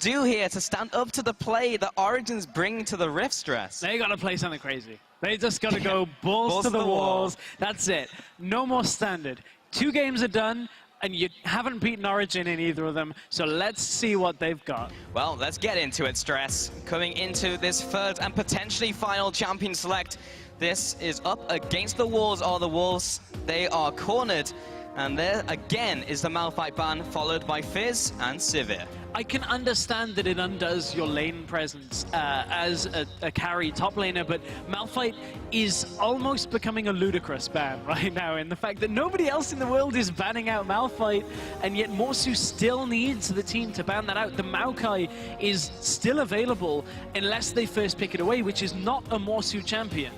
do here to stand up to the play that Origen's bringing to the Rift Stress? They got to play something crazy. They just got to go balls to the walls. That's it. No more standard. 2 games are done, and you haven't beaten Origen in either of them, so let's see what they've got. Well, let's get into it, Stress. Coming into this third and potentially final champion select, this is up against the Wolves. The Wolves, they are cornered. And there, again, is the Malphite ban, followed by Fizz and Sivir. I can understand that it undoes your lane presence as a carry top laner, but Malphite is almost becoming a ludicrous ban right now in the fact that nobody else in the world is banning out Malphite, and yet Morsu still needs the team to ban that out. The Maokai is still available unless they first pick it away, which is not a Morsu champion.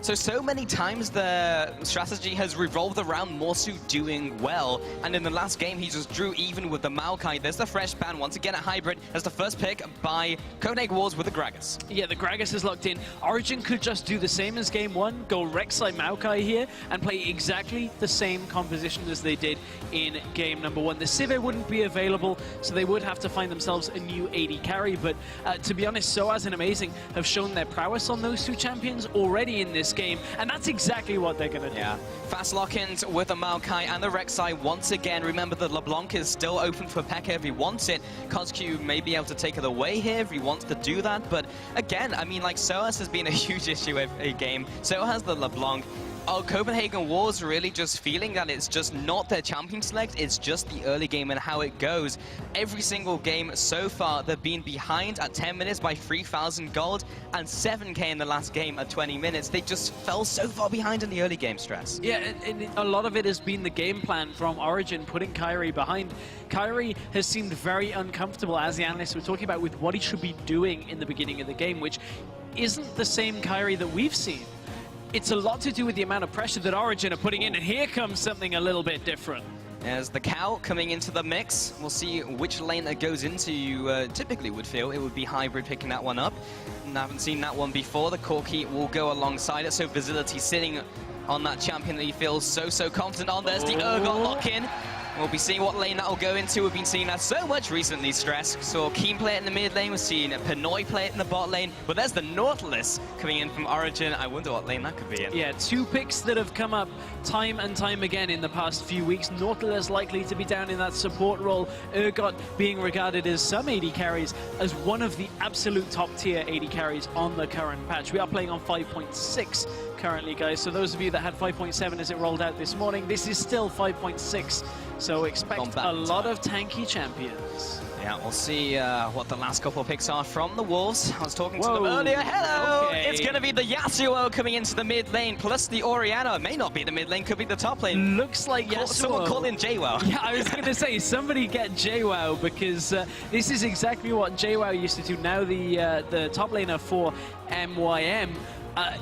So many times the strategy has revolved around Morsu doing well, and in the last game he just drew even with the Maokai. There's the fresh ban, once again a hybrid, as the first pick by Copenhagen Wars with the Gragas. Yeah, the Gragas is locked in. Origen could just do the same as game 1, go Rek'Sai Maokai here, and play exactly the same composition as they did in game number 1. The Sivir wouldn't be available, so they would have to find themselves a new AD carry, but to be honest, Soaz and Amazing have shown their prowess on those 2 champions already in this game, and that's exactly what they're going to do. Yeah, fast lock-ins with the Maokai and the Rek'Sai once again. Remember that LeBlanc is still open for P.E.K.K.A if he wants it. Cosq may be able to take it away here if he wants to do that, but again, I mean, like, Soaz has been a huge issue every game. So has the LeBlanc. Copenhagen Wars really just feeling that it's just not their champion select, it's just the early game and how it goes. Every single game so far, they've been behind at 10 minutes by 3,000 gold and 7k in the last game at 20 minutes. They just fell so far behind in the early game, Stress. Yeah, and a lot of it has been the game plan from Origen, putting Kyrie behind. Kyrie has seemed very uncomfortable, as the analysts were talking about, with what he should be doing in the beginning of the game, which isn't the same Kyrie that we've seen. It's a lot to do with the amount of pressure that Origen are putting in, and here comes something a little bit different. As the cow coming into the mix, we'll see which lane that goes into. You typically would feel it would be hybrid picking that one up. And I haven't seen that one before. The Corki will go alongside it, so Visibility sitting on that champion that he feels so confident on. There's the Urgot lock-in. We'll be seeing what lane that'll go into. We've been seeing that so much recently, Stress. Saw Keen play it in the mid lane, we've seen Pinoy play it in the bot lane, but there's the Nautilus coming in from Origen. I wonder what lane that could be in. Yeah, 2 picks that have come up time and time again in the past few weeks. Nautilus likely to be down in that support role. Urgot being regarded as some AD carries as one of the absolute top tier AD carries on the current patch. We are playing on 5.6 currently, guys, so those of you that had 5.7 as it rolled out this morning, this is still 5.6. So expect a lot of tanky champions. Yeah, we'll see what the last couple of picks are from the Wolves. I was talking to them earlier. Hello! Okay. It's going to be the Yasuo coming into the mid lane, plus the Orianna. May not be the mid lane, could be the top lane. Looks like Yasuo. Someone call in JWoww. Yeah, I was going to say, somebody get JWoww, because this is exactly what JWoww used to do. Now the top laner for MYM,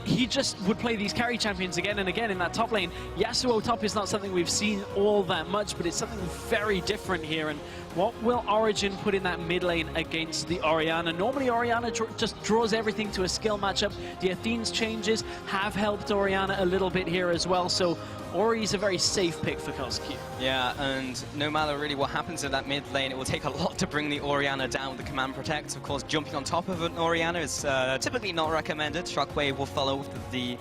he just would play these carry champions again and again in that top lane. Yasuo top is not something we've seen all that much, but it's something very different here. And what will Origen put in that mid lane against the Orianna? Normally Orianna just draws everything to a skill matchup. The Athene's changes have helped Orianna a little bit here as well, so Ori's a very safe pick for Cosq. Yeah, and no matter really what happens in that mid lane, it will take a lot to bring the Orianna down with the command protect. Of course, jumping on top of an Orianna is typically not recommended. Shockwave will follow with the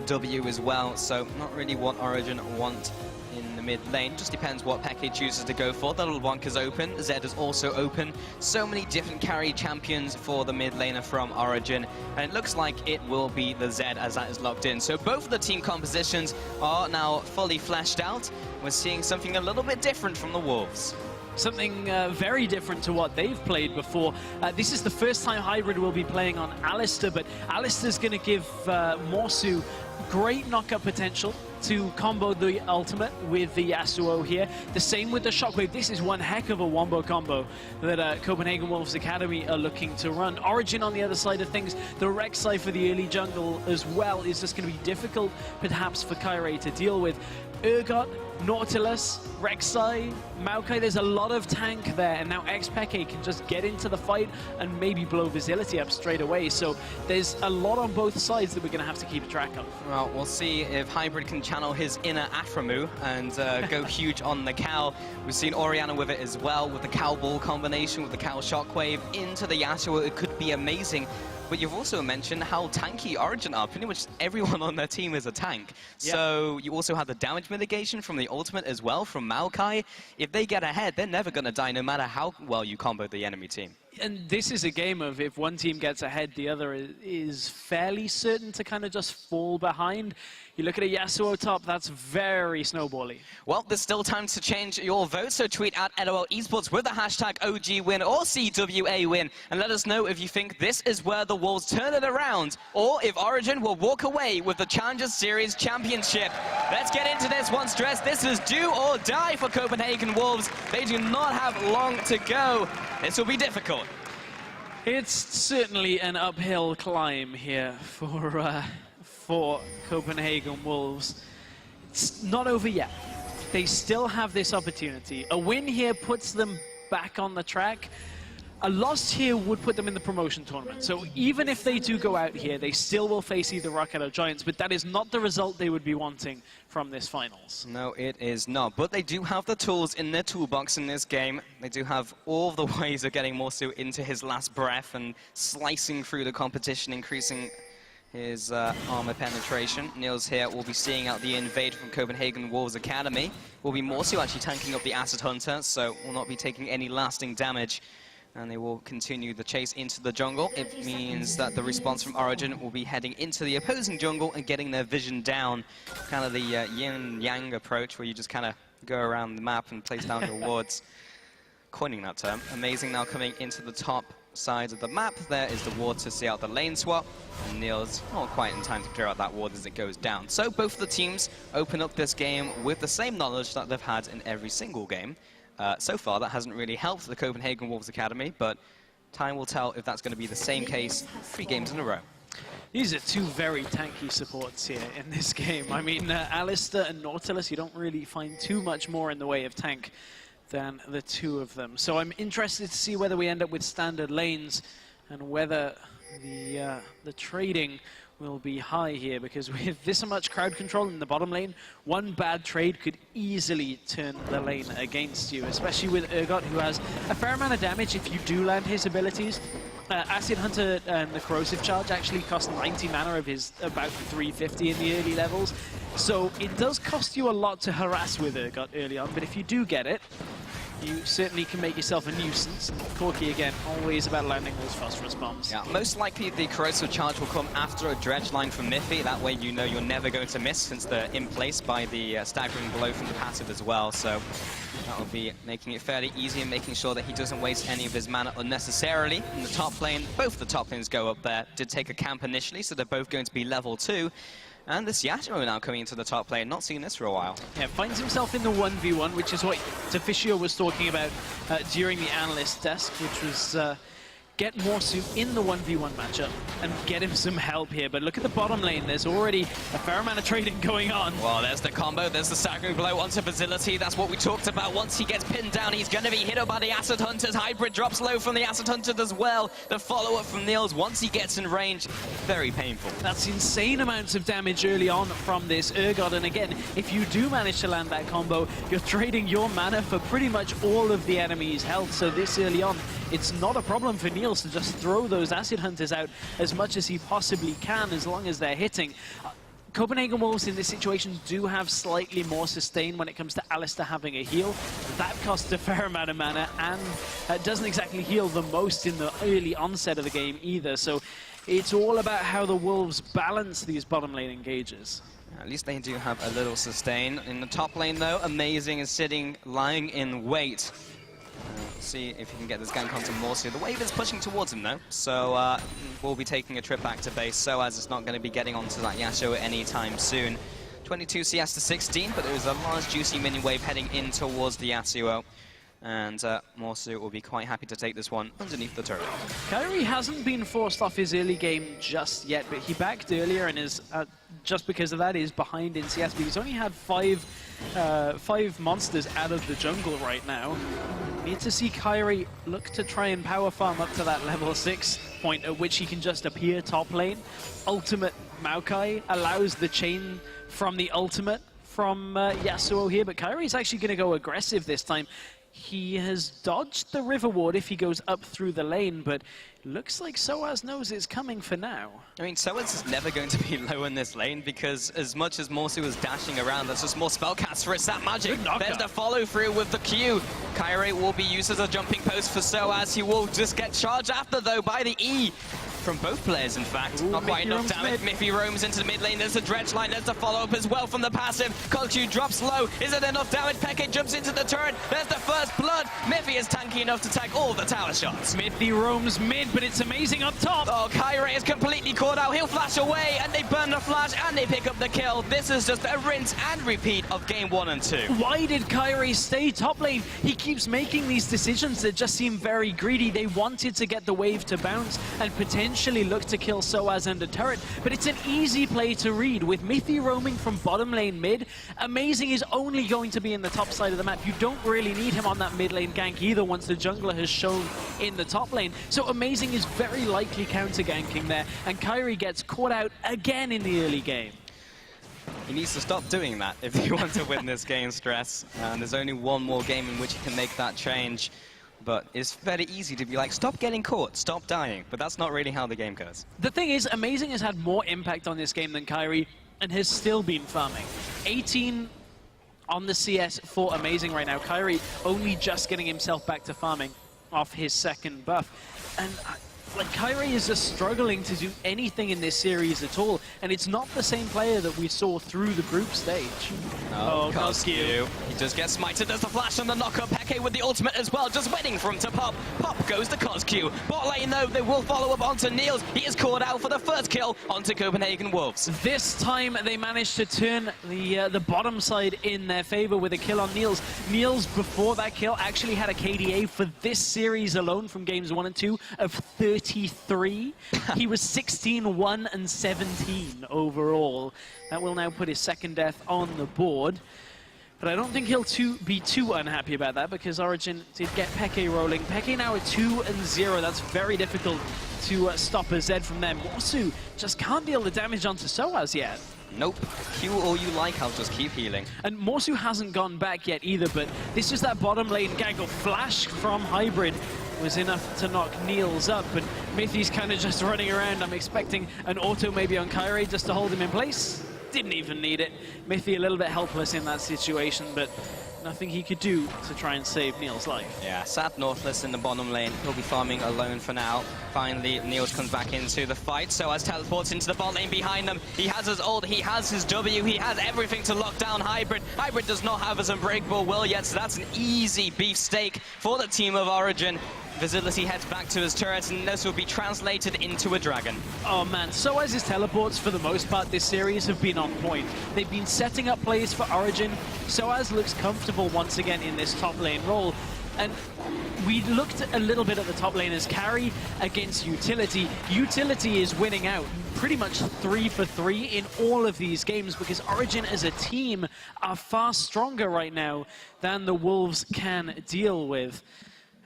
W as well, so not really what Origen want in the mid lane. Just depends what P.E.K.K.A chooses to go for. The LeBlanc is open, Zed is also open. So many different carry champions for the mid laner from Origen, and it looks like it will be the Zed as that is locked in. So both of the team compositions are now fully fleshed out. We're seeing something a little bit different from the Wolves. Something very different to what they've played before. This is the first time Hybrid will be playing on Alistar, but Alistar's going to give Morsu great knockup potential to combo the ultimate with the Yasuo here. The same with the Shockwave. This is one heck of a wombo combo that Copenhagen Wolves Academy are looking to run. Origen on the other side of things, the Rek'Sai for the early jungle as well is just going to be difficult perhaps for Kyrie to deal with. Urgot, Nautilus, Rek'Sai, Maokai, there's a lot of tank there, and now Xpeke can just get into the fight and maybe blow Visility up straight away. So there's a lot on both sides that we're going to have to keep track of. Well, we'll see if Hybrid can channel his inner Aphromoo and go huge on the Cow. We've seen Oriana with it as well, with the Cow Ball combination, with the Cow Shockwave into the Yasuo. It could be amazing. But you've also mentioned how tanky Origen are. Pretty much everyone on their team is a tank. Yep. So you also have the damage mitigation from the ultimate as well, from Maokai. If they get ahead, they're never going to die, no matter how well you combo the enemy team. And this is a game of if one team gets ahead, the other is fairly certain to kind of just fall behind. You look at a Yasuo top, that's very snowbally. Well, there's still time to change your vote, so tweet at LOL Esports with the hashtag OGWin or CWAWin, and let us know if you think this is where the Wolves turn it around, or if Origen will walk away with the Challengers Series Championship. Let's get into this one, Stress. This is do or die for Copenhagen Wolves. They do not have long to go. This will be difficult. It's certainly an uphill climb here for Copenhagen Wolves. It's not over yet. They still have this opportunity. A win here puts them back on the track. A loss here would put them in the promotion tournament. So even if they do go out here, they still will face either Rocket or Giants, but that is not the result they would be wanting from this finals. No, it is not. But they do have the tools in their toolbox in this game. They do have all the ways of getting Morsu into his last breath and slicing through the competition, increasing his armor penetration. Niels here will be seeing out the invade from Copenhagen Wolves Academy. Will be Morsu actually tanking up the Acid Hunter, so will not be taking any lasting damage. And they will continue the chase into the jungle. It means that the response from Origen will be heading into the opposing jungle and getting their vision down. Kind of the yin-yang approach, where you just kind of go around the map and place down your wards. Coining that term. Amazing now coming into the top side of the map. There is the ward to see out the lane swap. And Niels not quite in time to clear out that ward as it goes down. So both of the teams open up this game with the same knowledge that they've had in every single game. So far, that hasn't really helped the Copenhagen Wolves Academy, but time will tell if that's going to be the same case 3 games in a row. These are 2 very tanky supports here in this game. I mean, Alistair and Nautilus, you don't really find too much more in the way of tank than the 2 of them. So I'm interested to see whether we end up with standard lanes and whether the trading will be high here, because with this much crowd control in the bottom lane, one bad trade could easily turn the lane against you, especially with Urgot, who has a fair amount of damage if you do land his abilities. Acid Hunter and the Corrosive Charge actually cost 90 mana of his about 350 in the early levels, so it does cost you a lot to harass with Urgot early on, but if you do get it, you certainly can make yourself a nuisance. Corki, again, always about landing those phosphorus bombs. Yeah, most likely the Corrosive Charge will come after a dredge line from Miffy. That way you know you're never going to miss, since they're in place by the staggering blow from the passive as well. So that will be making it fairly easy and making sure that he doesn't waste any of his mana unnecessarily. In the top lane, both the top lanes go up there. Did take a camp initially, so they're both going to be level 2. And this Yasuo now coming into the top lane, not seen this for a while. Yeah, finds himself in the 1v1, which is what Tafishio was talking about during the analyst desk, which was get Morsu in the 1v1 matchup and get him some help here. But look at the bottom lane, there's already a fair amount of trading going on. Well, there's the combo, there's the staggering blow onto Facility. That's what we talked about. Once he gets pinned down, he's going to be hit up by the Acid Hunters. Hybrid drops low from the Acid Hunter as well. The follow-up from Niels, once he gets in range, very painful. That's insane amounts of damage early on from this Urgot. And again, if you do manage to land that combo, you're trading your mana for pretty much all of the enemy's health. So this early on, it's not a problem for Niels to just throw those Acid Hunters out as much as he possibly can, as long as they're hitting. Copenhagen Wolves in this situation do have slightly more sustain when it comes to Alistair having a heal. That costs a fair amount of mana, and doesn't exactly heal the most in the early onset of the game either. So it's all about how the Wolves balance these bottom lane engages. At least they do have a little sustain. In the top lane though, Amazing is sitting, lying in wait. See if he can get this gank onto Morsu. The wave is pushing towards him though, so we'll be taking a trip back to base, so as it's not going to be getting onto that Yasuo anytime soon. 22 CS to 16, but there is a large juicy minion wave heading in towards the Yasuo. And Morsu will be quite happy to take this one underneath the turret. Kyrie hasn't been forced off his early game just yet, but he backed earlier and is, just because of that, is behind in CS. But he's only had five monsters out of the jungle right now. Need to see Kyrie look to try and power farm up to that level 6 point at which he can just appear top lane. Ultimate Maokai allows the chain from the ultimate from Yasuo here, but Kyrie's actually going to go aggressive this time. He has dodged the river ward if he goes up through the lane, but looks like Soaz knows it's coming for now. I mean, Soaz is never going to be low in this lane because as much as Morsu is dashing around, there's just more spellcasts for his Sap Magic. There's the follow through with the Q. Kyrie will be used as a jumping post for Soaz. He will just get charged after, though, by the E. From both players, in fact. Ooh, not quite enough damage. Miffy roams into the mid lane. There's the dredge line. There's the follow-up as well from the passive. Kolchu drops low. Is it enough damage? Peke jumps into the turret. There's the first blood. Miffy is tanky enough to tank all the tower shots. Miffy roams mid, but it's amazing up top. Oh, Kyrie is completely caught out. He'll flash away, and they burn the flash, and they pick up the kill. This is just a rinse and repeat of game 1 and 2. Why did Kyrie stay top lane? He keeps making these decisions that just seem very greedy. They wanted to get the wave to bounce and potentially look to kill Soaz and a turret, but it's an easy play to read. With Miffy roaming from bottom lane mid, Amazing is only going to be in the top side of the map. You don't really need him on that mid lane gank either once the jungler has shown in the top lane. So Amazing is very likely counter ganking there, and Kyrie gets caught out again in the early game. He needs to stop doing that if he wants to win this game, Stress. And there's only one more game in which he can make that change. But it's very easy to be like, stop getting caught, stop dying. But that's not really how the game goes. The thing is, Amazing has had more impact on this game than Kyrie and has still been farming. 18 on the CS for Amazing right now. Kyrie only just getting himself back to farming off his second buff. And like, Kyrie is just struggling to do anything in this series at all, and it's not the same player that we saw through the group stage. Oh, Coscu. He just gets smited. There's the flash on the knockup. Peke with the ultimate as well, just waiting for him to pop. Pop goes to Coscu. Bot lane, though, they will follow up onto Niels. He is caught out for the first kill onto Copenhagen Wolves. This time, they managed to turn the bottom side in their favor with a kill on Niels. Niels, before that kill, actually had a KDA for this series alone from games 1 and 2 of 33. He was 16, 1, and 17 overall. That will now put his second death on the board. But I don't think he'll be too unhappy about that, because Origen did get Peke rolling. Peke now at 2 and 0. That's very difficult to stop a Zed from them. Morsu just can't deal the damage onto Soaz yet. Nope. Q all you like, I'll just keep healing. And Morsu hasn't gone back yet either, but this is that bottom lane gaggle. Flash from Hybrid was enough to knock Niels up, but Miffy's kind of just running around. I'm expecting an auto maybe on Kyrie just to hold him in place. Didn't even need it. Miffy a little bit helpless in that situation, but nothing he could do to try and save Niels' life. Yeah, sad Northless in the bottom lane. He'll be farming alone for now. Finally, Niels comes back into the fight. So as teleports into the bot lane behind them, he has his ult, he has his W, he has everything to lock down Hybrid. Hybrid does not have his Unbreakable will yet, so that's an easy beefsteak for the team of Origen. Visibility heads back to his turret, and this will be translated into a dragon. Oh man, Soaz's teleports for the most part this series have been on point. They've been setting up plays for Origen. Soaz looks comfortable once again in this top lane role. And we looked a little bit at the top lane as carry against utility. Utility is winning out pretty much 3 for 3 in all of these games, because Origen as a team are far stronger right now than the Wolves can deal with.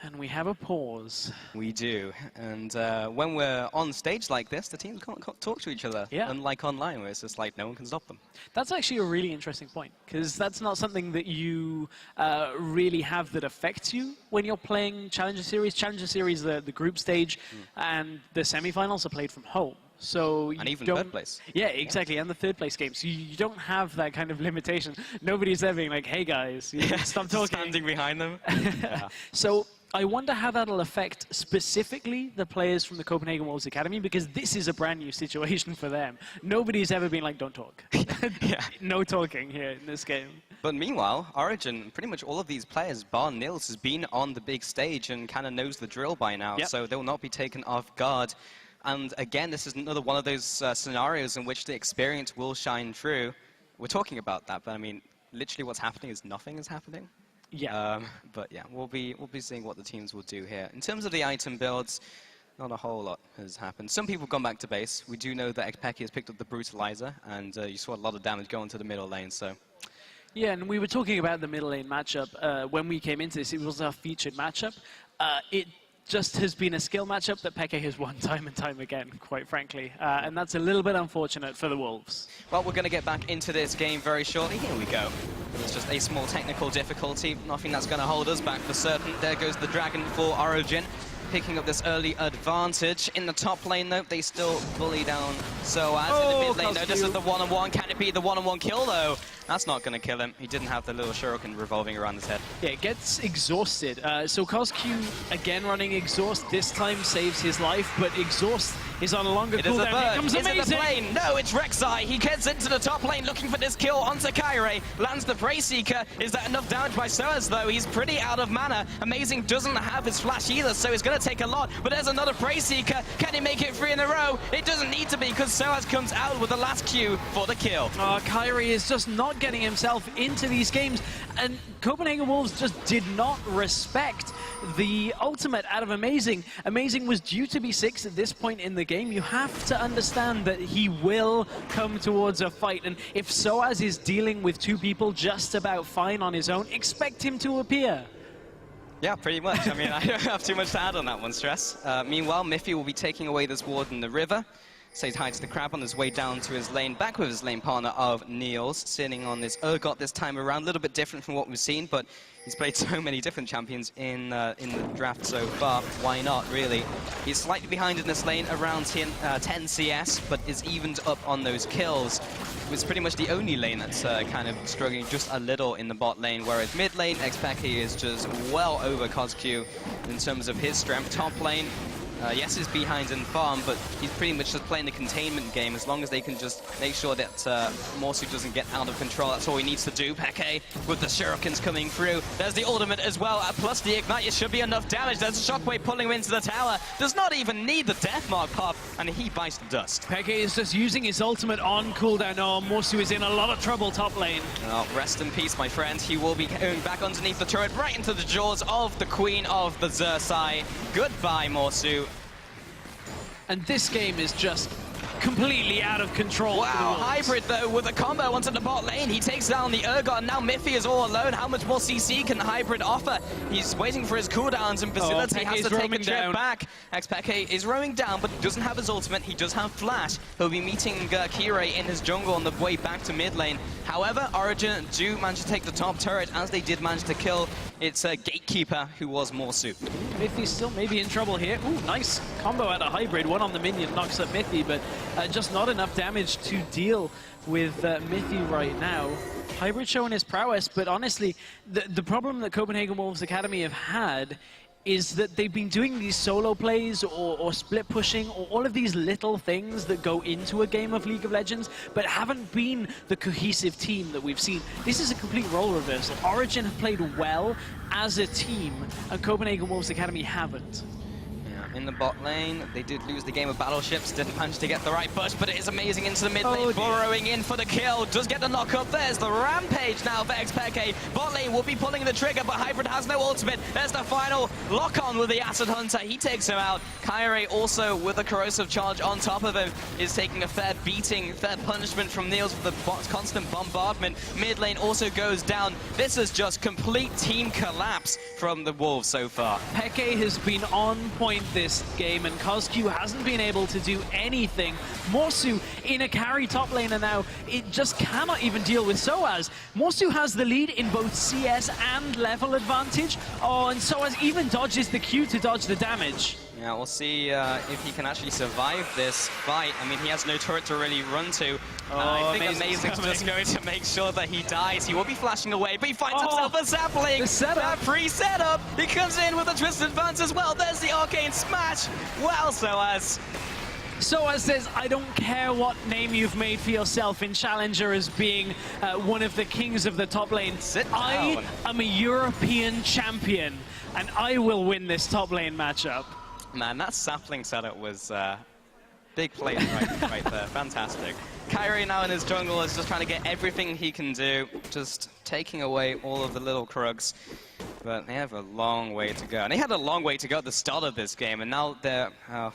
And we have a pause. We do. And when we're on stage like this, the teams can't talk to each other. Yeah. Unlike online, where it's just like no one can stop them. That's actually a really interesting point, because that's not something that you really have that affects you when you're playing Challenger Series. Challenger Series, the group stage, and the semifinals are played from home. So and even don't, third place. Yeah, exactly, and the third place game. So you don't have that kind of limitation. Nobody's there being like, hey guys, stop talking. Standing behind them. Yeah. So I wonder how that'll affect specifically the players from the Copenhagen Wolves Academy, because this is a brand new situation for them. Nobody's ever been like, don't talk. Yeah. No talking here in this game. But meanwhile, Origen, pretty much all of these players, bar Niels, has been on the big stage and kind of knows the drill by now, yep. So they will not be taken off guard. And again, this is another one of those scenarios in which the experience will shine through. We're talking about that, but I mean, literally what's happening is nothing is happening. Yeah. But yeah, we'll be seeing what the teams will do here. In terms of the item builds, not a whole lot has happened. Some people have gone back to base. We do know that Xpeki has picked up the Brutalizer, and you saw a lot of damage go into the middle lane, so... Yeah, and we were talking about the middle lane matchup when we came into this. It was our featured matchup. It just has been a skill matchup that Peke has won time and time again, quite frankly. And that's a little bit unfortunate for the Wolves. Well, we're going to get back into this game very shortly. Here we go. It's just a small technical difficulty. Nothing that's going to hold us back for certain. There goes the Dragon for Origen, picking up this early advantage. In the top lane, though, they still bully down Soaz. In the mid lane, though, this is the one-on-one. Can it be the one-on-one kill, though? That's not going to kill him. He didn't have the little shuriken revolving around his head. Yeah, it gets exhausted. So Cosq, again running Exhaust, this time saves his life, but Exhaust is on a longer cooldown. Here comes Amazing! Is it the plane? No, it's Rek'Sai. He gets into the top lane looking for this kill onto Kairi. Lands the Prey Seeker. Is that enough damage by Soaz, though? He's pretty out of mana. Amazing doesn't have his flash either, so it's going to take a lot. But there's another Prey Seeker. Can he make it 3 in a row? It doesn't need to be, because Soaz comes out with the last Q for the kill. Oh, Kairi is just not getting himself into these games, and Copenhagen Wolves just did not respect the ultimate out of Amazing. Amazing was due to be 6 at this point in the game. You have to understand that he will come towards a fight, and if Soaz is dealing with 2 people just about fine on his own, expect him to appear. Yeah, pretty much. I mean, I don't have too much to add on that one, Stress. Meanwhile, Miffy will be taking away this ward in the river. Says hi to the crab on his way down to his lane, back with his lane partner of Niels, sitting on this Urgot this time around. A little bit different from what we've seen, but he's played so many different champions in the draft so far. Why not, really? He's slightly behind in this lane, around 10 CS, but is evened up on those kills. It's pretty much the only lane that's kind of struggling just a little in the bot lane, whereas mid lane, Xpeki is just well over Cosq in terms of his strength. Top lane, yes, he's behind in farm, but he's pretty much just playing the containment game. As long as they can just make sure that Morsu doesn't get out of control, that's all he needs to do. Peke with the shurikens coming through. There's the ultimate as well, plus the ignite. It should be enough damage. There's a shockwave pulling him into the tower. Does not even need the death mark pop, and he bites the dust. Peke is just using his ultimate on cooldown. Oh, Morsu is in a lot of trouble top lane. Oh, rest in peace, my friend. He will be going back underneath the turret, right into the jaws of the Queen of the Xerxai. Goodbye, Morsu. And this game is just completely out of control. Wow, Hybrid though with a combo onto the bot lane. He takes down the Urgot, and now Miffy is all alone. How much more CC can Hybrid offer? He's waiting for his cooldowns, and Facility has to take a trip back. Xpeki is roaming down, but he doesn't have his ultimate. He does have Flash. He'll be meeting Kirei in his jungle on the way back to mid lane. However, Origen do manage to take the top turret, as they did manage to kill its Gatekeeper, who was Morsu. Miffy's still maybe in trouble here. Ooh, nice combo out of Hybrid. One on the minion knocks up Miffy, but just not enough damage to deal with Miffy right now. Hybrid showing his prowess, but honestly, the problem that Copenhagen Wolves Academy have had is that they've been doing these solo plays or split pushing or all of these little things that go into a game of League of Legends, but haven't been the cohesive team that we've seen. This is a complete role reversal. Origen have played well as a team, and Copenhagen Wolves Academy haven't. In the bot lane, they did lose the game of battleships, didn't manage to get the right push, but it is Amazing into the mid lane, burrowing in for the kill, does get the knock up. There's the rampage now for Xpeki. Bot lane will be pulling the trigger, but Hybrid has no ultimate. There's the final lock on with the Acid Hunter, he takes him out. Kairi also with a corrosive charge on top of him is taking a fair beating, fair punishment from Niels with the constant bombardment. Mid lane also goes down. This is just complete team collapse from the Wolves so far. Peke has been on point this game, and Cosq hasn't been able to do anything. Morsu in a carry top laner now. It just cannot even deal with Soaz. Morsu has the lead in both CS and level advantage. Oh, and Soaz even dodges the Q to dodge the damage. Yeah, we'll see if he can actually survive this fight. I mean, he has no turret to really run to. I think Amazing's just going to make sure that he dies. He will be flashing away, but he finds himself a sapling. The setup. That pre-setup. He comes in with a twisted advance as well. There's the arcane smash. Wow, Soaz. Soaz says, I don't care what name you've made for yourself in Challenger as being one of the kings of the top lane. I am a European champion, and I will win this top lane matchup. Man, that sapling setup was big play right there. Fantastic. Kyrie now in his jungle is just trying to get everything he can do, just taking away all of the little Krugs. But they have a long way to go. And they had a long way to go at the start of this game, and now they're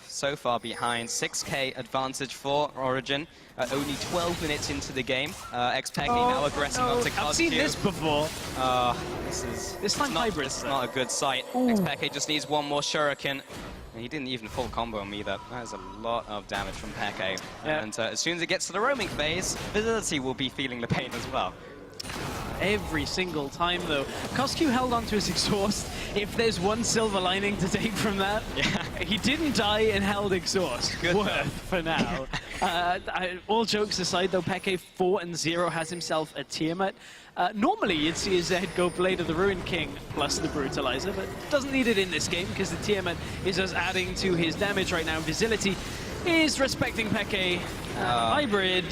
so far behind. 6K advantage for Origen. Only 12 minutes into the game. Xpeki now aggressing onto Cosq. I've seen this before. This time hybrid. This is not a good sight. Xpeki just needs one more shuriken. And he didn't even full combo me either. That is a lot of damage from Peke. Yeah. And as soon as it gets to the roaming phase, Visibility will be feeling the pain as well. Every single time, though. Cosq held onto his exhaust. If there's one silver lining to take from that, he didn't die and held exhaust. Good Worth for now. All jokes aside, though, Peke 4-0 has himself a Tiamat. Normally, you'd see his Zed go Blade of the Ruined King plus the Brutalizer, but doesn't need it in this game because the Tiamat is just adding to his damage right now. Visibility is respecting Peke. Hybrid.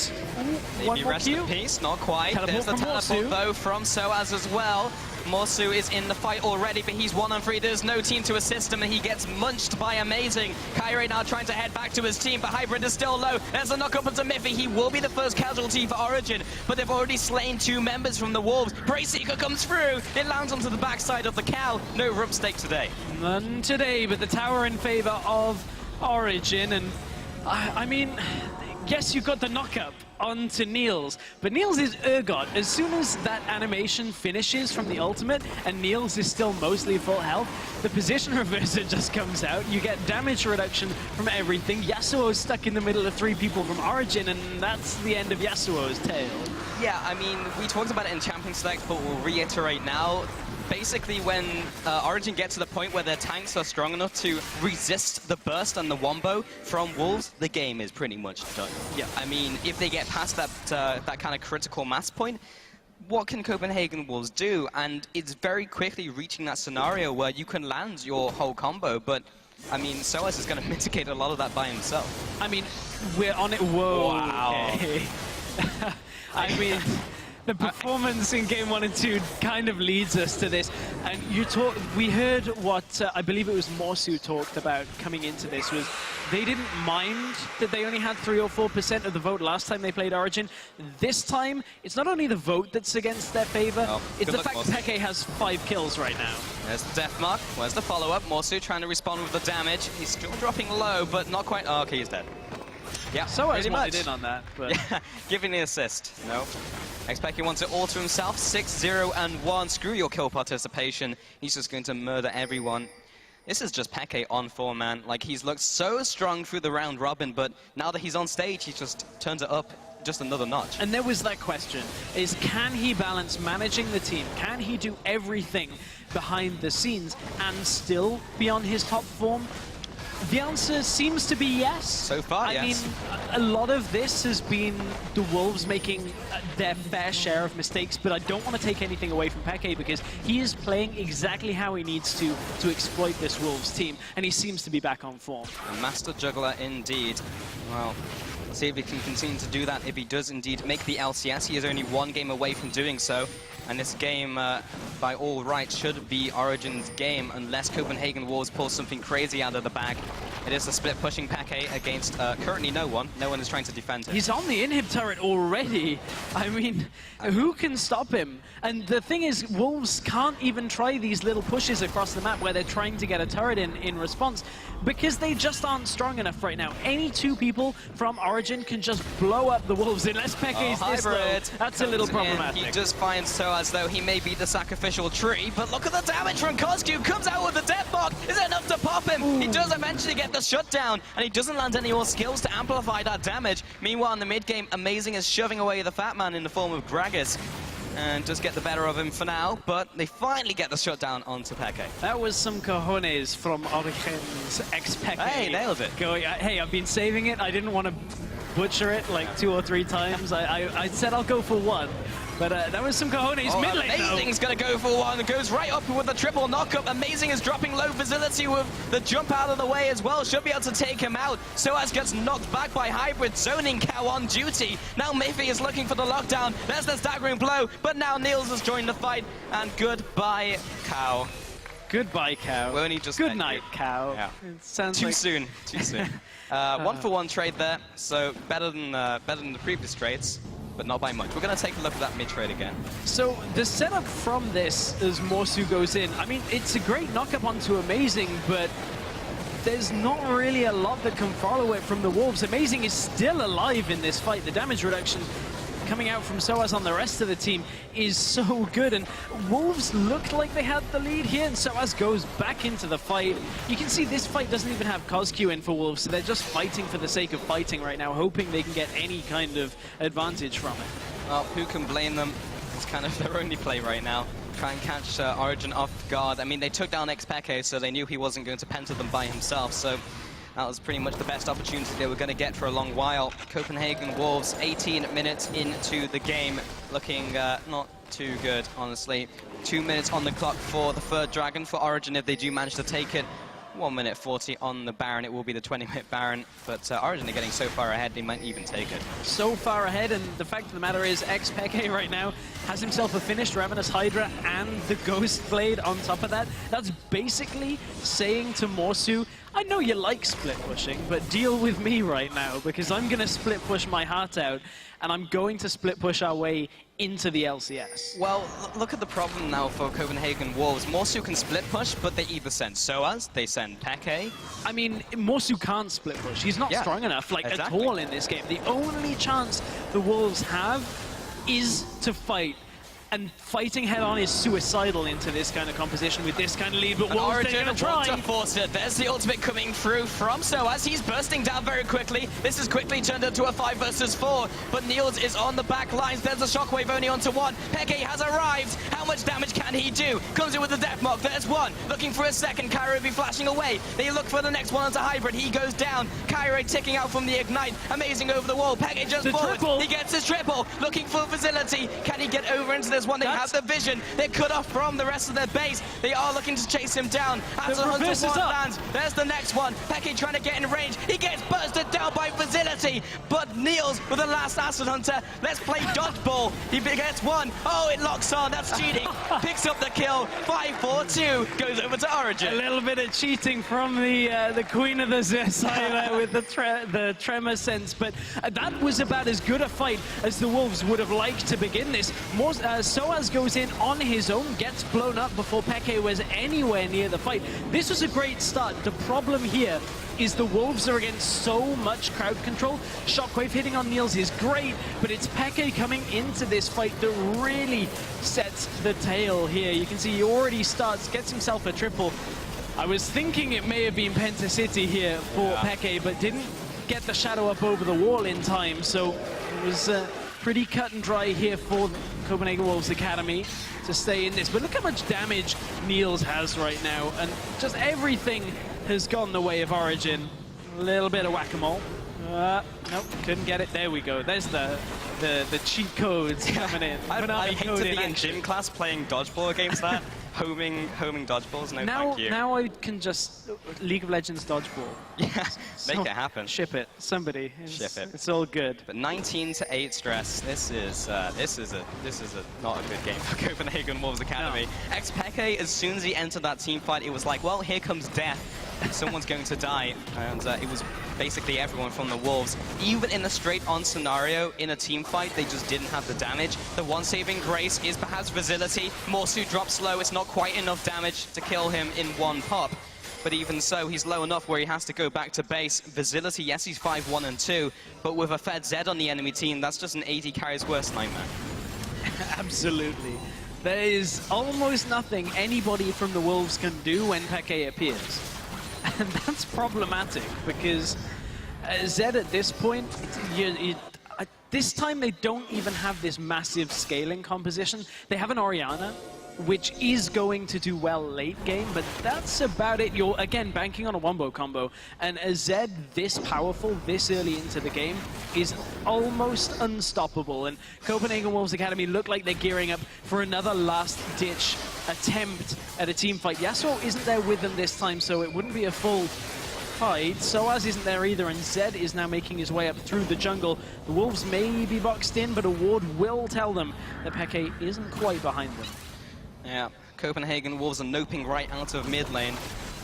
Maybe rest in peace, not quite. There's the teleport though from Soaz as well. Morsu is in the fight already, but he's 1-on-3. There's no team to assist him, and he gets munched by Amazing. Kyrie now trying to head back to his team, but Hybrid is still low. There's a knock up onto Miffy. He will be the first casualty for Origen, but they've already slain 2 members from the Wolves. Braceseeker comes through. It lands onto the backside of the cow. No rub stake today. None today, but the tower in favor of Origen, and I mean, yes, you got the knockup onto Niels, but Niels is Urgot. As soon as that animation finishes from the ultimate and Niels is still mostly full health, the position reverser just comes out. You get damage reduction from everything. Yasuo's stuck in the middle of 3 people from Origen, and that's the end of Yasuo's tale. Yeah, I mean, we talked about it in Champion Select, but we'll reiterate now. Basically, when Origen get to the point where their tanks are strong enough to resist the burst and the wombo from Wolves, the game is pretty much done. Yeah. I mean, if they get past that that kind of critical mass point, what can Copenhagen Wolves do? And it's very quickly reaching that scenario where you can land your whole combo, but I mean, Soaz is going to mitigate a lot of that by himself. I mean, we're on it. Whoa. Wow. Okay. I mean, the performance in game 1 and 2 kind of leads us to this. And we heard what I believe it was Morsu talked about coming into this, was they didn't mind that they only had 3 or 4% of the vote last time they played Origen. This time, it's not only the vote that's against their favor, it's the fact that Peke has 5 kills right now. There's the death mark. Where's the follow-up? Morsu trying to respond with the damage. He's still dropping low, but not quite. Oh, okay, he's dead. Yeah, so I wanted in on that, but yeah, giving the assist. No. Xpeki wants it all to himself. 6-0-1. Screw your kill participation. He's just going to murder everyone. This is just Peke on form, man. Like, he's looked so strong through the round robin, but now that he's on stage, he just turns it up just another notch. And there was that question, is can he balance managing the team? Can he do everything behind the scenes and still be on his top form? The answer seems to be yes. So far, yes. I mean, a lot of this has been the Wolves making their fair share of mistakes, but I don't want to take anything away from Peke because he is playing exactly how he needs to exploit this Wolves team, and he seems to be back on form. A master juggler indeed. Well, let's see if he can continue to do that. If he does indeed make the LCS, he is only 1 game away from doing so. And this game, by all rights, should be Origen's game, unless Copenhagen Wolves pull something crazy out of the bag. It is a split pushing Peke against currently no one. No one is trying to defend him. He's on the inhib turret already. I mean, who can stop him? And the thing is, Wolves can't even try these little pushes across the map where they're trying to get a turret in response because they just aren't strong enough right now. Any 2 people from Origen can just blow up the Wolves unless Peke is this low. That's a little problematic. He just finds Soaz, though he may be the sacrificial tree, but look at the damage from Cosq. Comes out with the death mark. Is it enough to pop him? Ooh. He does eventually get the shutdown, and he doesn't land any more skills to amplify that damage. Meanwhile, in the mid game, Amazing is shoving away the fat man in the form of Gragas, and just get the better of him for now, but they finally get the shutdown onto Peke. That was some cojones from Origen's Xpeki. Hey, nailed it. Going, hey, I've been saving it. I didn't want to butcher it like 2 or 3 times. I said I'll go for 1. But that was some cojones mid lane. Amazing's going to go for 1. Goes right up with a triple knockup. Amazing is dropping low visibility with the jump out of the way as well. Should be able to take him out. Soaz gets knocked back by Hybrid, zoning Cow on duty. Now Miffy is looking for the lockdown. There's the staggering blow. But now Niels has joined the fight. And goodbye, Cow. Goodbye, cow. We only just Good night, cow. Yeah. It sounds Too like... soon. Too soon. 1-for-1 trade there, so better than the previous trades, but not by much. We're going to take a look at that mid trade again. So the setup from this as Morsu goes in, I mean, it's a great knock-up onto Amazing, but there's not really a lot that can follow it from the Wolves. Amazing is still alive in this fight. The damage reduction coming out from SOAS on the rest of the team is so good, and Wolves looked like they had the lead here, and SOAS goes back into the fight. You can see this fight doesn't even have CosQ in for Wolves, so they're just fighting for the sake of fighting right now, hoping they can get any kind of advantage from it. Well, who can blame them? It's kind of their only play right now. Try and catch Origen off guard. I mean, they took down XPeke, so they knew he wasn't going to penta them by himself, so that was pretty much the best opportunity they were going to get for a long while. Copenhagen Wolves, 18 minutes into the game, looking not too good, honestly. 2 minutes on the clock for the third Dragon for Origen if they do manage to take it. 1 minute 40 on the Baron. It will be the 20-minute Baron, but Origen are getting so far ahead they might even take it. So far ahead, and the fact of the matter is XPeke right now has himself a finished Ravenous Hydra and the Ghost Blade on top of that. That's basically saying to Morsu, I know you like split pushing, but deal with me right now, because I'm going to split push my heart out, and I'm going to split push our way into the LCS. Well, look at the problem now for Copenhagen Wolves. Morsu can split push, but they either send SOAS, they send Peke. I mean, Morsu can't split push. He's not strong enough, like, at all in this game. The only chance the Wolves have is to fight. And fighting head-on is suicidal into this kind of composition with this kind of lead, but Wolves are going to try. To force it. There's the ultimate coming through from SOAS. He's bursting down very quickly. This is quickly turned into a 5 versus 4, but Niels is on the back lines. There's a shockwave only onto 1. Peke has arrived. How much damage can he do? Comes in with the death mark. There's 1. Looking for a second. Cairo will be flashing away. They look for the next one onto Hybrid. He goes down. Cairo ticking out from the Ignite. Amazing over the wall. Peke just forward. Triple. He gets his triple. Looking for facility. Can he get over into this one? They have the vision. They're cut off from the rest of their base. They are looking to chase him down. As a Hunter 1 lands, there's the next one. Peke trying to get in range. He gets bursted down by facility, but Niels with the last Acid Hunter. Let's play dodgeball. He gets 1. Oh, it locks on. That's cheating. Picks up the kill. 5-4-2. Goes over to Origen. A little bit of cheating from the Queen of the side with the tremor sense, but that was about as good a fight as the Wolves would have liked to begin this. SOAS goes in on his own, gets blown up before Peke was anywhere near the fight. This was a great start. The problem here is the Wolves are against so much crowd control. Shockwave hitting on Niels is great, but it's Peke coming into this fight that really sets the tail here. You can see he already gets himself a triple. I was thinking it may have been Penta City here for Peke, but didn't get the shadow up over the wall in time, so it was pretty cut and dry here for Copenhagen Wolves Academy to stay in this. But look how much damage Niels has right now, and just everything has gone the way of Origen. A little bit of whack-a-mole. Nope, couldn't get it. There we go. There's the cheat codes coming in. I hate to be in gym class playing dodgeball against that. homing dodgeballs, no thank you. Now I can just League of Legends dodgeball. Yeah, make it happen. Ship it, somebody. Ship it. It's all good. But 19-8 stress. This is not a good game for Copenhagen Wolves Academy. No. XPeke, as soon as he entered that team fight, it was like, well, here comes death. Someone's going to die, and it was basically everyone from the Wolves. Even in a straight-on scenario, in a team fight, they just didn't have the damage. The one saving grace is perhaps Facility. Morsu drops low. It's not quite enough damage to kill him in one pop. But even so, he's low enough where he has to go back to base. Facility, yes, he's 5-1-2, but with a Fed Zed on the enemy team, that's just an AD carrier's worst nightmare. Absolutely. There is almost nothing anybody from the Wolves can do when Peke appears. And that's problematic, because Zed at this point, this time they don't even have this massive scaling composition. They have an Orianna, which is going to do well late game, but that's about it. You're, again, banking on a wombo combo, and a Zed this powerful, this early into the game, is almost unstoppable, and Copenhagen Wolves Academy look like they're gearing up for another last-ditch attempt at a team fight. Yasuo isn't there with them this time, so it wouldn't be a full fight. SOAS isn't there either, and Zed is now making his way up through the jungle. The Wolves may be boxed in, but a ward will tell them that Peke isn't quite behind them. Yeah, Copenhagen Wolves are noping right out of mid lane.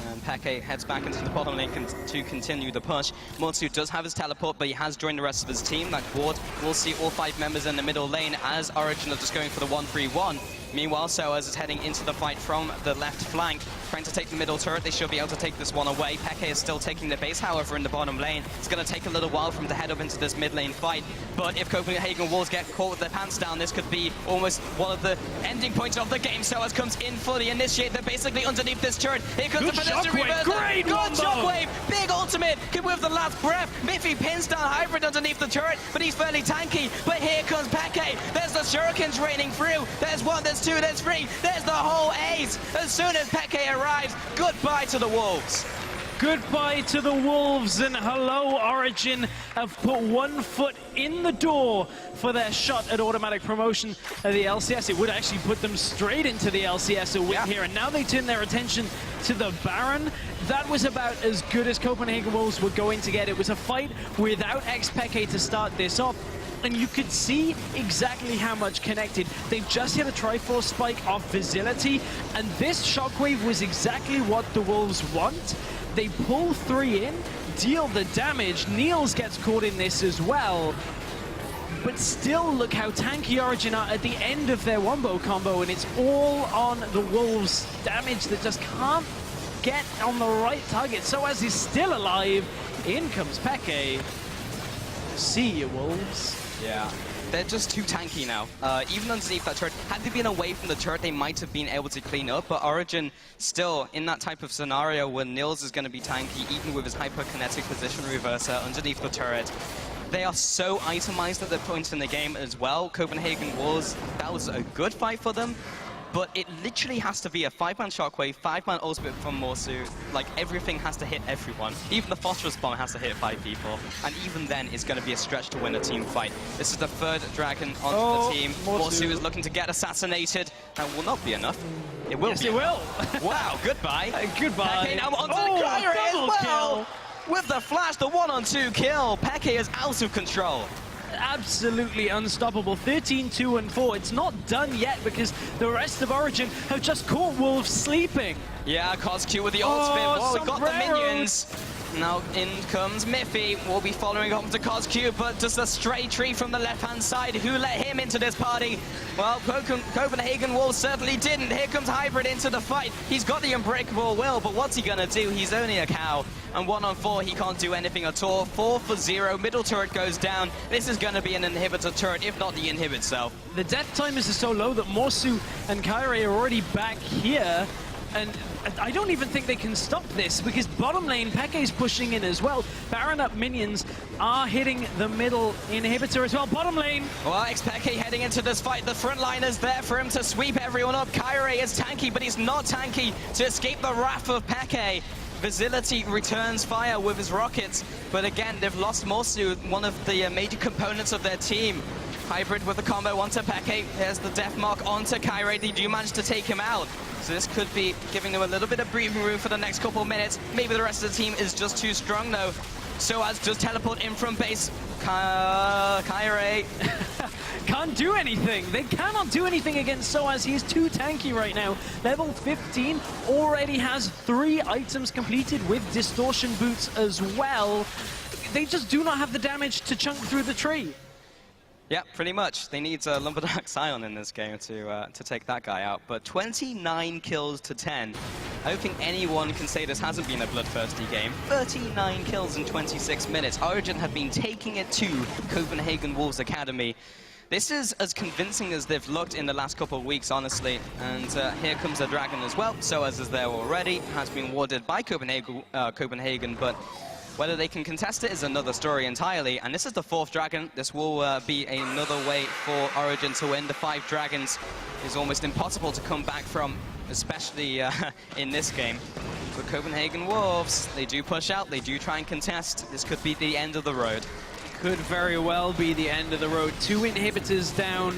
And Peke heads back into the bottom lane to continue the push. Motsu does have his teleport, but he has joined the rest of his team. That ward will see all 5 members in the middle lane as Origen are just going for the 1-3-1. Meanwhile, Soaz is heading into the fight from the left flank, trying to take the middle turret. They should be able to take this one away. Peke is still taking the base, however, in the bottom lane. It's going to take a little while for him to head up into this mid lane fight. But if Copenhagen Wolves get caught with their pants down, this could be almost one of the ending points of the game. Soaz comes in fully initiate. They're basically underneath this turret. Here comes the pedestrian reverse. Great Good shockwave! Big ultimate! Can with the last breath. Miffy pins down Hybrid underneath the turret, but he's fairly tanky. But here comes Peke. There's the shurikens raining through. There's 1, there's 2, there's 3. There's the whole ace. As soon as Peke arrives, goodbye to the Wolves. Goodbye to the Wolves, and hello, Origen have put 1 foot in the door for their shot at automatic promotion of the LCS. It would actually put them straight into the LCS a win here, and now they turn their attention to the Baron. That was about as good as Copenhagen Wolves were going to get. It was a fight without Peke to start this off, and you could see exactly how much connected. They've just hit a Triforce spike off Facility, and this shockwave was exactly what the Wolves want. They pull 3 in, deal the damage. Niels gets caught in this as well. But still, look how tanky Origen are at the end of their wombo combo, and it's all on the Wolves' damage that just can't get on the right target. So as he's still alive, in comes Peke. See you, Wolves. Yeah. They're just too tanky now. Even underneath that turret, had they been away from the turret, they might have been able to clean up, but Origen still in that type of scenario where Niels is going to be tanky, even with his hyperkinetic position reverser underneath the turret. They are so itemized at their points in the game as well. Copenhagen Wolves, that was a good fight for them, but it literally has to be a 5-man shockwave, 5-man ultimate from Morsu. Like, everything has to hit everyone. Even the phosphorus bomb has to hit 5 people. And even then, it's going to be a stretch to win a team fight. This is the 3rd dragon onto the team. Morsu is looking to get assassinated. That will not be enough. It will be. It will. Wow, goodbye. Goodbye. Peke now onto the Kyrie as well. Kill. With the flash, the 1-on-2 kill. Peke is out of control. Absolutely unstoppable. 13-2 and 4. It's not done yet because the rest of Origen have just caught Wolves sleeping. Yeah, CosQ with the ultimate. Oh, we got the minions. Now in comes Miffy. We'll be following up to CosQ, but just a stray tree from the left-hand side. Who let him into this party? Well, Copenhagen Wolves certainly didn't. Here comes Hybrid into the fight. He's got the unbreakable will, but what's he gonna do? He's only a cow. And 1-on-4, he can't do anything at all. 4 for 0. Middle turret goes down. This is gonna be an inhibitor turret, if not the inhib itself. The death timers are so low that Morsu and Kyrie are already back here. And I don't even think they can stop this because bottom lane, Peke's pushing in as well. Baron up minions are hitting the middle inhibitor as well. Bottom lane. Well, Peke heading into this fight. The front line is there for him to sweep everyone up. Kyrie is tanky, but he's not tanky to escape the wrath of Peke. Facility returns fire with his rockets, but again, they've lost Morsu, one of the major components of their team. Hybrid with the combo onto Peke. There's the death mark onto Kyrie. They do manage to take him out. So this could be giving them a little bit of breathing room for the next couple of minutes. Maybe the rest of the team is just too strong though. Soaz just teleport in from base. Kyrie can't do anything. They cannot do anything against Soaz. He is too tanky right now. Level 15 already has 3 items completed with distortion boots as well. They just do not have the damage to chunk through the tree. Yeah, pretty much. They need Lumberjack Scion in this game to take that guy out. But 29 kills to 10. I don't think anyone can say this hasn't been a bloodthirsty game. 39 kills in 26 minutes. Origen have been taking it to Copenhagen Wolves Academy. This is as convincing as they've looked in the last couple of weeks, honestly. And here comes a dragon as well. Soaz is there already. Has been warded by Copenhagen, but whether they can contest it is another story entirely. And this is the 4th dragon. This will be another way for Origen to win. The 5 dragons is almost impossible to come back from, especially in this game. But Copenhagen Wolves, they do push out, they do try and contest. This could be the end of the road. Could very well be the end of the road. 2 inhibitors down.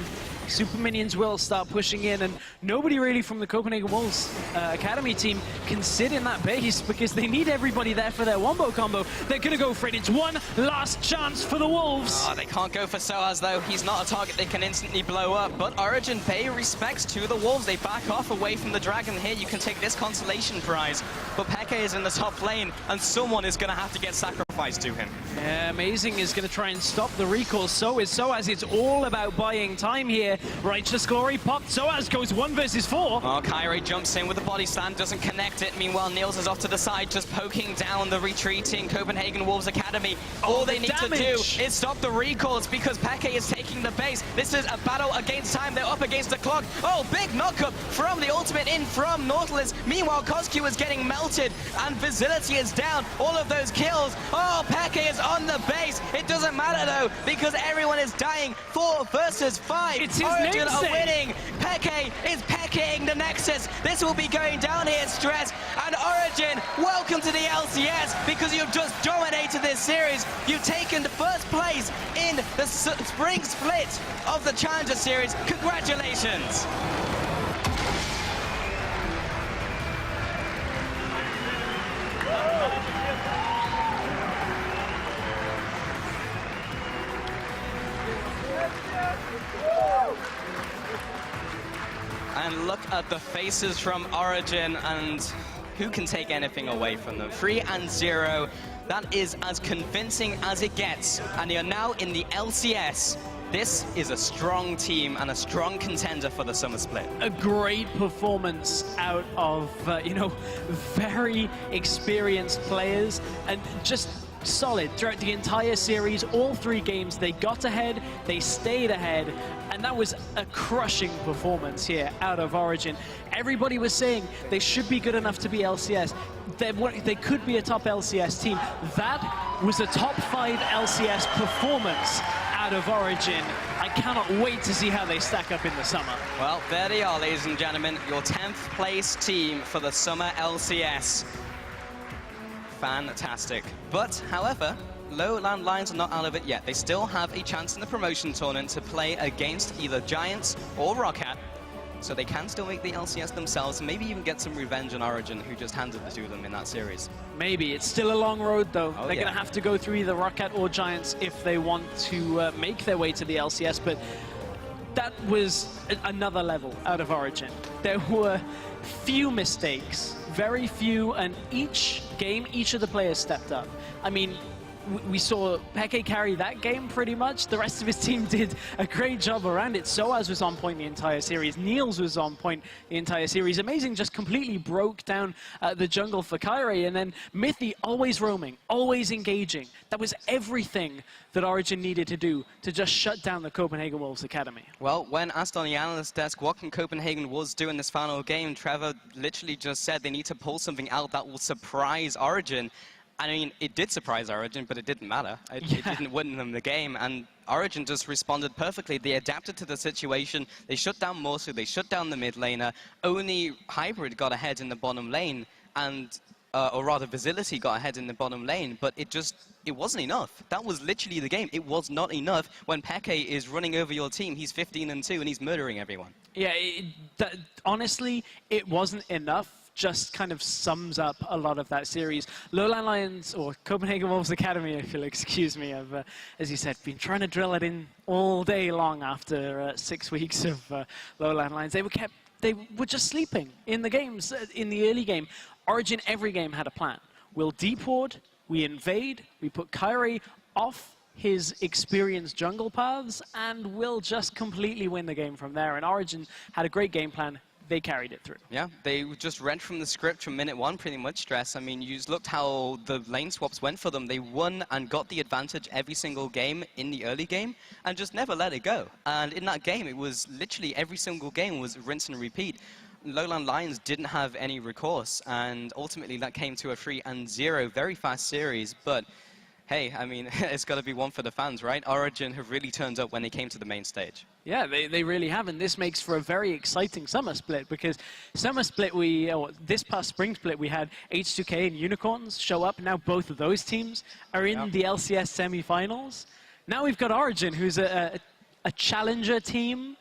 Super Minions will start pushing in, and nobody really from the Copenhagen Wolves Academy team can sit in that base because they need everybody there for their wombo combo. They're going to go for it. It's one last chance for the Wolves. Oh, they can't go for Soaz, though. He's not a target they can instantly blow up. But Origen pay respects to the Wolves. They back off away from the Dragon. Here, you can take this consolation prize. But Peke is in the top lane, and someone is going to have to get sacrificed to him. Yeah, Amazing is going to try and stop the recall. So is Soaz. It's all about buying time here. Righteous Glory popped. Soaz goes 1 versus 4. Oh, Kyrie jumps in with the body slam, doesn't connect it. Meanwhile, Niels is off to the side, just poking down the retreating Copenhagen Wolves Academy. All they need to do is stop the recalls because Peke is taking the base. This is a battle against time. They're up against the clock. Oh, big knockup from the ultimate in from Nautilus. Meanwhile, Coscu is getting melted and Visibility is down. All of those kills. Oh, Peke is on the base. It doesn't matter though because everyone is dying. 4 versus 5. It's his Origen are namesake. winning. Peke is Peking the Nexus. This will be going down here, Stress. And Origen, welcome to the LCS because you've just dominated this series. You've taken the first place in the spring split of the Challenger Series. Congratulations. And look at the faces from Origen, and who can take anything away from them? 3-0. That is as convincing as it gets. And they are now in the LCS. This is a strong team and a strong contender for the summer split. A great performance out of, very experienced players and just solid throughout the entire series. All 3 games, they got ahead, they stayed ahead, and that was a crushing performance here out of Origen. Everybody was saying they should be good enough to be LCS. They could be a top LCS team. That was a top 5 LCS performance out of Origen. I cannot wait to see how they stack up in the summer. Well, there they are, ladies and gentlemen, your 10th place team for the summer LCS. Fantastic. But, however, Lowland Lions are not out of it yet. They still have a chance in the promotion tournament to play against either Giants or Roccat. So they can still make the LCS themselves and maybe even get some revenge on Origen, who just handed it to them in that series. Maybe. It's still a long road, though. Oh, They're going to have to go through either Roccat or Giants if they want to make their way to the LCS. But that was another level out of Origen. There were few mistakes, very few, and each game, each of the players stepped up. I mean, we saw Peke carry that game pretty much. The rest of his team did a great job around it. Soaz was on point the entire series. Niels was on point the entire series. Amazing just completely broke down the jungle for Kyrie. And then Mythy always roaming, always engaging. That was everything that Origen needed to do to just shut down the Copenhagen Wolves Academy. Well, when asked on the analyst desk what can Copenhagen Wolves do in this final game, Trevor literally just said they need to pull something out that will surprise Origen. I mean, it did surprise Origen, but it didn't matter. It didn't win them the game, and Origen just responded perfectly. They adapted to the situation. They shut down Morsu, they shut down the mid laner. Only Hybrid got ahead in the bottom lane, and or rather, Visibility got ahead in the bottom lane, but it wasn't enough. That was literally the game. It was not enough when Peke is running over your team. He's 15-2, and he's murdering everyone. Yeah, honestly, it wasn't enough. Just kind of sums up a lot of that series. Lowland Lions, or Copenhagen Wolves Academy, if you'll excuse me, I've, as you said, been trying to drill it in all day long after 6 weeks of Lowland Lions. They were just sleeping in the games, in the early game. Origen, every game had a plan. We'll deep ward, we invade, we put Kyrie off his experienced jungle paths, and we'll just completely win the game from there. And Origen had a great game plan. They carried it through. Yeah, they just read from the script from minute 1 pretty much, Stress. I mean, you just looked how the lane swaps went for them. They won and got the advantage every single game in the early game and just never let it go. And in that game, it was literally every single game was rinse and repeat. Lowland Lions didn't have any recourse, and ultimately that came to a 3-0, very fast series. But hey, I mean, it's got to be one for the fans, right? Origen have really turned up when they came to the main stage. Yeah, they really have, and this makes for a very exciting summer split, because summer split, this past spring split, we had H2K and Unicorns show up. Now both of those teams are in the LCS semifinals. Now we've got Origen, who's a challenger team,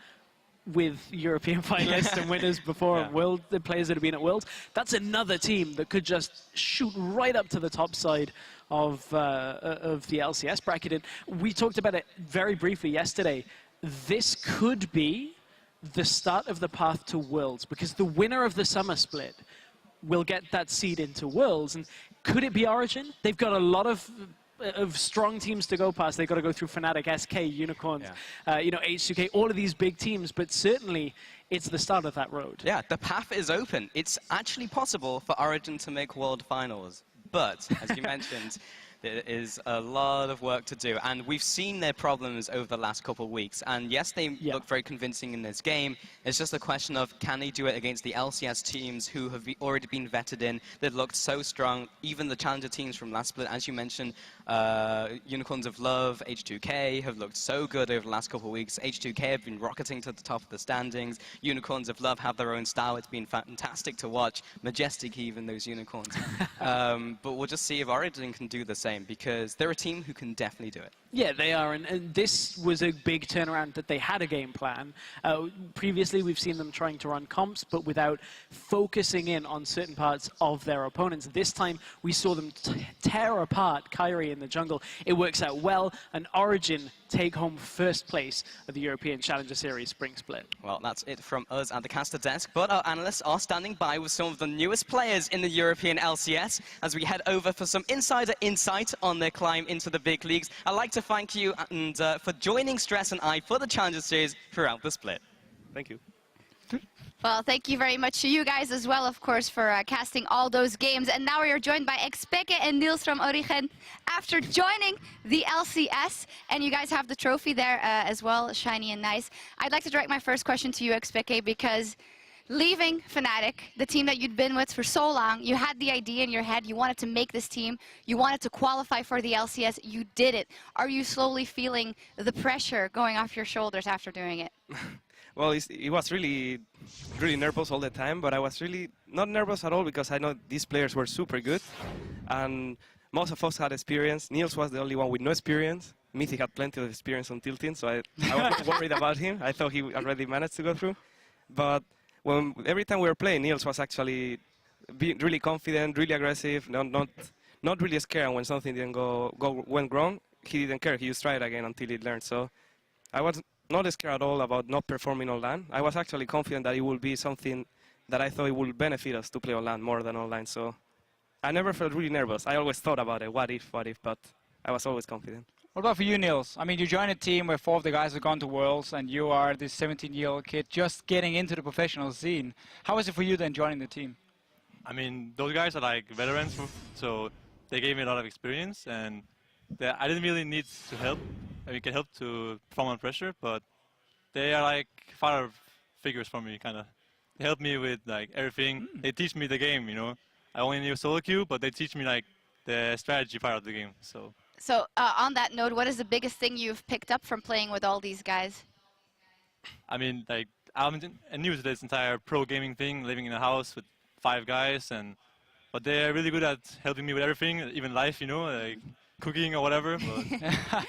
with European finalists and winners before, Yeah. World, the players that have been at Worlds. That's another team that could just shoot right up to the top side of the LCS bracket. And we talked about it very briefly yesterday. This could be the start of the path to Worlds, because the winner of the summer split will get that seed into Worlds. And could it be Origen? They've got a lot of strong teams to go past. They've got to go through Fnatic, SK, Unicorns, you know, EUCS, all of these big teams, but certainly it's the start of that road. Yeah, the path is open. It's actually possible for Origen to make World Finals. But, as you mentioned, there is a lot of work to do. And we've seen their problems over the last couple of weeks. And yes, they look very convincing in this game. It's just a question of, can they do it against the LCS teams who have already been vetted in, that looked so strong. Even the challenger teams from last split, as you mentioned, Unicorns of Love, H2K have looked so good over the last couple of weeks. H2K have been rocketing to the top of the standings. Unicorns of Love have their own style. It's been fantastic to watch. Majestic even, those Unicorns. But we'll just see if Origen can do the same, because they're a team who can definitely do it. Yeah, they are, and this was a big turnaround that they had a game plan. Previously, we've seen them trying to run comps, but without focusing in on certain parts of their opponents. This time, we saw them tear apart Kyrie in the jungle. It works out well, and Origen take home first place of the European Challenger Series Spring Split. Well, that's it from us at the caster desk, but our analysts are standing by with some of the newest players in the European LCS as we head over for some insider insight on their climb into the big leagues. I'd like to thank you and for joining Stress and I for the Challenger Series throughout the split. Thank you. Well, thank you very much to you guys as well, of course, for casting all those games. And now we are joined by Expeke and Niels from Origen after joining the LCS. And you guys have the trophy there as well, shiny and nice. I'd like to direct my first question to you, Expeke, because leaving Fnatic, the team that you'd been with for so long, you had the idea in your head, you wanted to make this team, you wanted to qualify for the LCS, you did it. Are you slowly feeling the pressure going off your shoulders after doing it? Well, it was really nervous all the time, but I was really not nervous at all because I know these players were super good, and most of us had experience. Niels was the only one with no experience. Mythic had plenty of experience on tilting, so I was not worried about him. I thought he already managed to go through. But every time we were playing, Niels was actually being really confident, really aggressive, not really scared. And when something didn't went wrong, he didn't care. He just tried again until he learned. So I was not scared at all about not performing on LAN. I was actually confident that it would be something that I thought it would benefit us to play on LAN more than online. So I never felt really nervous. I always thought about it, what if, but I was always confident. What about for you, Niels? I mean, you joined a team where 4 of the guys have gone to Worlds, and you are this 17-year-old kid just getting into the professional scene. How was it for you then joining the team? I mean, those guys are like veterans, so they gave me a lot of experience, and I didn't really need to help. I mean, can help to perform on pressure, but they are like father figures for me, kind of. They help me with like everything. They teach me the game, you know. I only knew solo queue, but they teach me like the strategy part of the game. So on that note, what is the biggest thing you've picked up from playing with all these guys? I mean, like I'm new to this entire pro gaming thing, living in a house with 5 guys, but they're really good at helping me with everything, even life, you know, like cooking or whatever. But